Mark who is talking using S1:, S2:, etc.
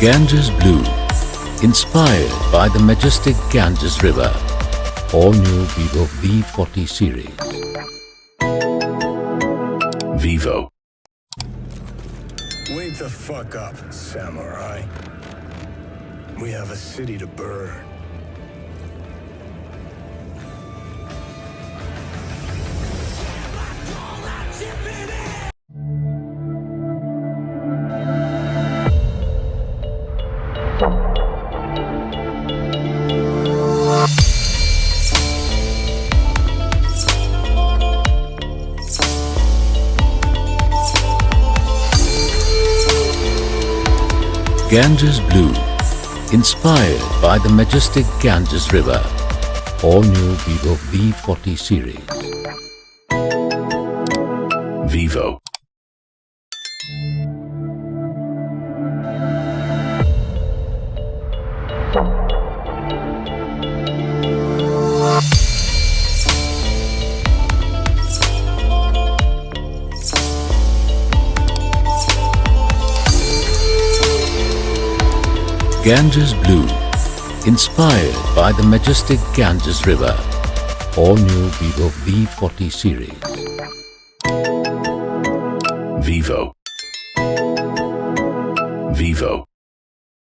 S1: Ganges Blue, inspired by the majestic Ganges River. All new Vivo V40 series. Vivo.
S2: Wake the fuck up, samurai. We have a city to burn.
S1: Ganges Blue, inspired by the majestic Ganges River. All new Vivo V40 series. Vivo. Ganges Blue, inspired by the majestic Ganges River. All new Vivo V40 series. Vivo. Vivo.